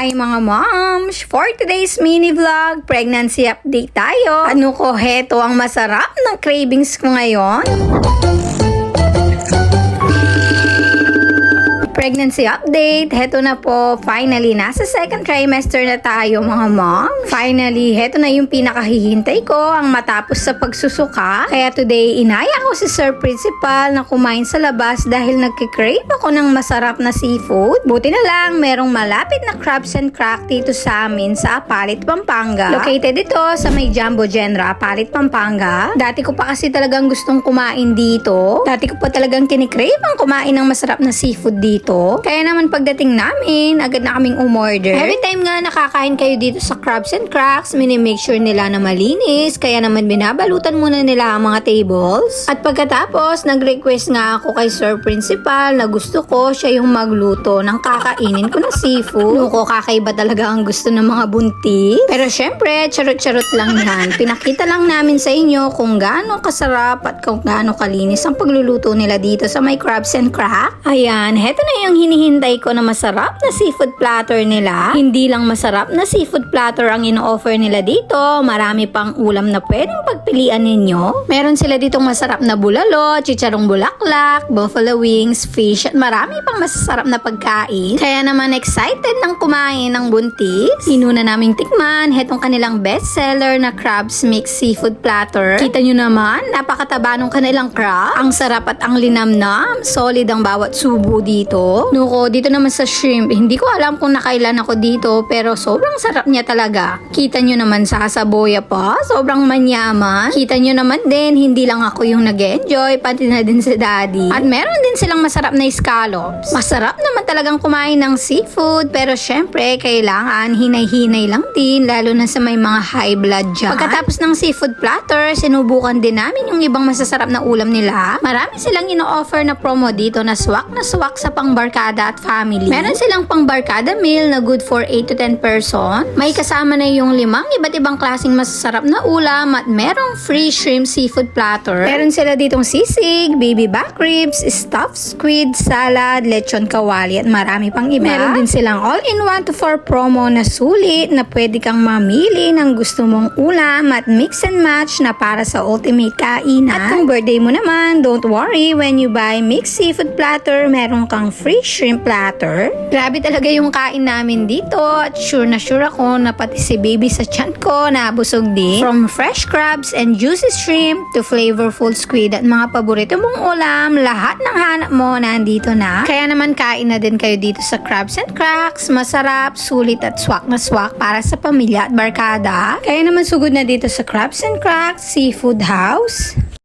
Hi mga moms! For today's mini vlog, pregnancy update tayo. Ano ko, heto ang masarap ng cravings ko ngayon. Pregnancy update. Heto na po, finally, nasa second trimester na tayo mga mom. Finally, heto na yung pinakahihintay ko, ang matapos sa pagsusuka. Kaya today, inaya ko si Sir Principal na kumain sa labas dahil nagkikrave ako ng masarap na seafood. Buti na lang, merong malapit na Crabs and Crack dito sa amin sa Apalit, Pampanga. Located ito sa may Jumbo Genera, Apalit, Pampanga. Dati ko pa kasi talagang gustong kumain dito. Dati ko pa talagang kinikrave ang kumain ng masarap na seafood dito. Kaya naman pagdating namin, agad na kaming umorder. Every time nga nakakain kayo dito sa Crabs and Cracks, minimake sure nila na malinis. Kaya naman binabalutan muna nila ang mga tables. At pagkatapos, nag-request nga ako kay Sir Principal na gusto ko siya yung magluto ng kakainin ko na seafood. Nuko, kakaiba talaga ang gusto ng mga buntis. Pero syempre, charot-charot lang yan. Pinakita lang namin sa inyo kung gaano kasarap at kung gaano kalinis ang pagluluto nila dito sa may Crabs and Crack. Ayan, heto na yung hinihintay ko na masarap na seafood platter nila. Hindi lang masarap na seafood platter ang ino-offer nila dito. Marami pang ulam na pwedeng pagpilian ninyo. Meron sila ditong masarap na bulalo, chicharong bulaklak, buffalo wings, fish, at marami pang masasarap na pagkain. Kaya naman excited nang kumain ng buntis. Inuna naming tikman, hetong kanilang bestseller na crabs mixed seafood platter. Kita nyo naman, napakataba nung kanilang crab. Ang sarap at ang linamnam. Solid ang bawat subo dito. Nuko, dito naman sa shrimp, hindi ko alam kung nakailan ako dito, pero sobrang sarap niya talaga. Kita nyo naman sa saboya pa, sobrang manyaman. Kita nyo naman din, hindi lang ako yung nag-enjoy, pati na din si daddy. At meron din silang masarap na scallops. Masarap naman talagang kumain ng seafood, pero syempre, kailangan hinay-hinay lang din, lalo na sa may mga high blood dyan. Pagkatapos ng seafood platter, sinubukan din namin yung ibang masasarap na ulam nila. Marami silang ino-offer na promo dito na swak sa pangbarkada at family. Meron silang pangbarkada meal na good for 8 to 10 person. May kasama na yung 5 iba't ibang klaseng masasarap na ulam at merong free shrimp seafood platter. Meron sila ditong sisig, baby back ribs, stuffed squid, salad, lechon kawali at marami pang iba. Meron din silang all-in-1 to 4 promo na sulit na pwede kang mamili ng gusto mong ulam at mix and match na para sa ultimate kainan. At kung birthday mo naman, don't worry, when you buy mixed seafood platter, meron kang free shrimp platter. Grabe talaga yung kain namin dito at sure na sure ako na pati si baby sa tiyan ko nabusog din. From fresh crabs and juicy shrimp to flavorful squid at mga paborito mong ulam, lahat ng hanap mo nandito na. Kaya naman kain na din kayo dito sa Crabs and Cracks. Masarap, sulit at swak na swak para sa pamilya at barkada. Kaya naman sugod na dito sa Crabs and Cracks Seafood House.